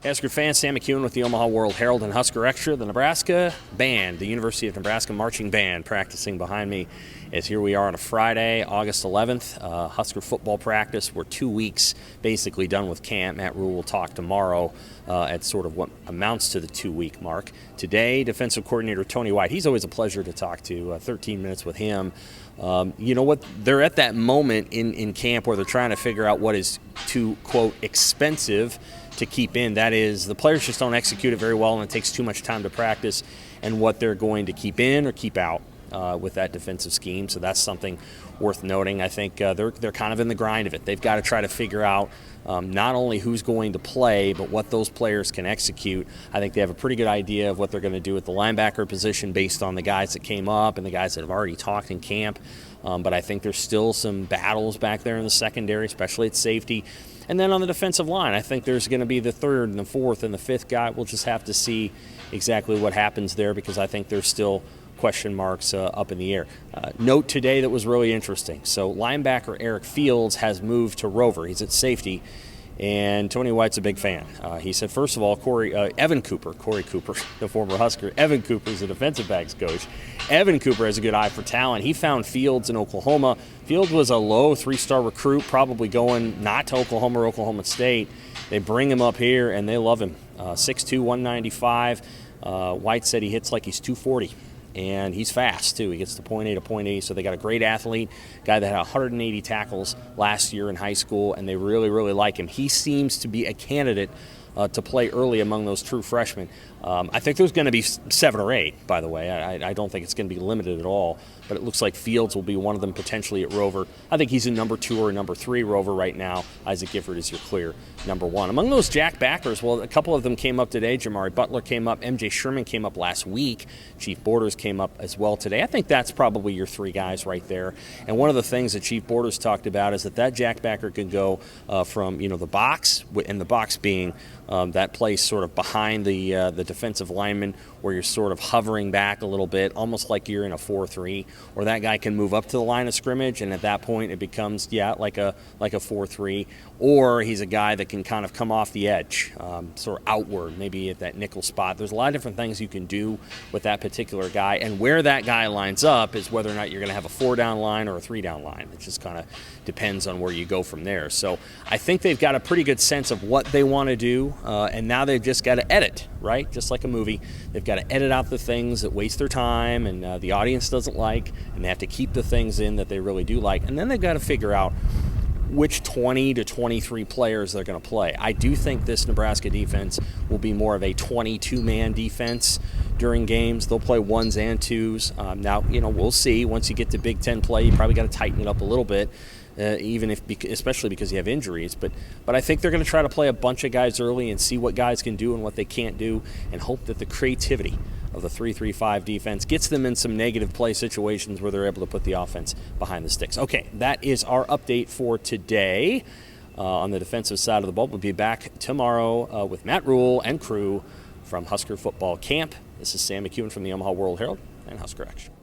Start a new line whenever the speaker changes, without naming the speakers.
Husker fans, Sam McKewon with the Omaha World-Herald and Husker Extra. The Nebraska band, the University of Nebraska marching band, practicing behind me as here we are on a Friday, August 11th. Husker football practice. We're 2 weeks basically done with camp. Matt Rule will talk tomorrow at sort of what amounts to the 2-week mark. Today, defensive coordinator Tony White. He's always a pleasure to talk to. 13 minutes with him. You know what? They're at that moment in camp where they're trying to figure out what is too, quote, expensive to keep in. That is, the players just don't execute it very well, and it takes too much time to practice, and what they're going to keep in or keep out with that defensive scheme. So that's something worth noting. I think they're kind of in the grind of it. They've got to try to figure out not only who's going to play, but what those players can execute. I think they have a pretty good idea of what they're going to do at the linebacker position based on the guys that came up and the guys that have already talked in camp. But I think there's still some battles back there in the secondary, especially at safety. And then on the defensive line, I think there's going to be the third and the fourth and the fifth guy. We'll just have to see exactly what happens there, because I think there's still question marks up in the air. Note today that was really interesting. So linebacker Eric Fields has moved to Rover. He's at safety. And Tony White's a big fan. He said, first of all, Corey Cooper, the former Husker. Evan Cooper is a defensive backs coach. Evan Cooper has a good eye for talent. He found Fields in Oklahoma. Fields was a low 3-star recruit, probably going not to Oklahoma or Oklahoma State. They bring him up here, and they love him. 6'2", 195. White said he hits like he's 240. And he's fast, too. He gets to point A to point A, so they got a great athlete, guy that had 180 tackles last year in high school, and they really, really like him. He seems to be a candidate to play early among those true freshmen. I think there's going to be 7 or 8, by the way. I don't think it's going to be limited at all, but it looks like Fields will be one of them potentially at Rover. I think he's a number 2 or a number 3 Rover right now. Isaac Gifford is your clear number 1. Among those Jack backers, well, a couple of them came up today. Jamari Butler came up. MJ Sherman came up last week. Chief Borders came up as well today. I think that's probably your 3 guys right there. And one of the things that Chief Borders talked about is that Jack backer could go from the box, and the box being that place sort of behind the defensive lineman, where you're sort of hovering back a little bit, almost like you're in a 4-3, or that guy can move up to the line of scrimmage, and at that point it becomes like a 4-3, or he's a guy that can kind of come off the edge, sort of outward, maybe at that nickel spot. There's a lot of different things you can do with that particular guy, and where that guy lines up is whether or not you're going to have a 4-down line or a 3-down line. It just kind of depends on where you go from there. So I think they've got a pretty good sense of what they want to do, and now they've just got to edit, right? Just like a movie. They've got to edit out the things that waste their time and the audience doesn't like, and they have to keep the things in that they really do like. And then they've got to figure out which 20 to 23 players they're going to play. I do think this Nebraska defense will be more of a 22-man defense during games. They'll play 1s and 2s. Now, we'll see. Once you get to Big Ten play, you probably got to tighten it up a little bit. Especially because you have injuries, but I think they're going to try to play a bunch of guys early and see what guys can do and what they can't do, and hope that the creativity of the 3-3-5 defense gets them in some negative play situations where they're able to put the offense behind the sticks. Okay, that is our update for today on the defensive side of the ball. We'll be back tomorrow with Matt Rule and crew from Husker football camp. This is Sam McKewon from the Omaha World-Herald and Husker Action.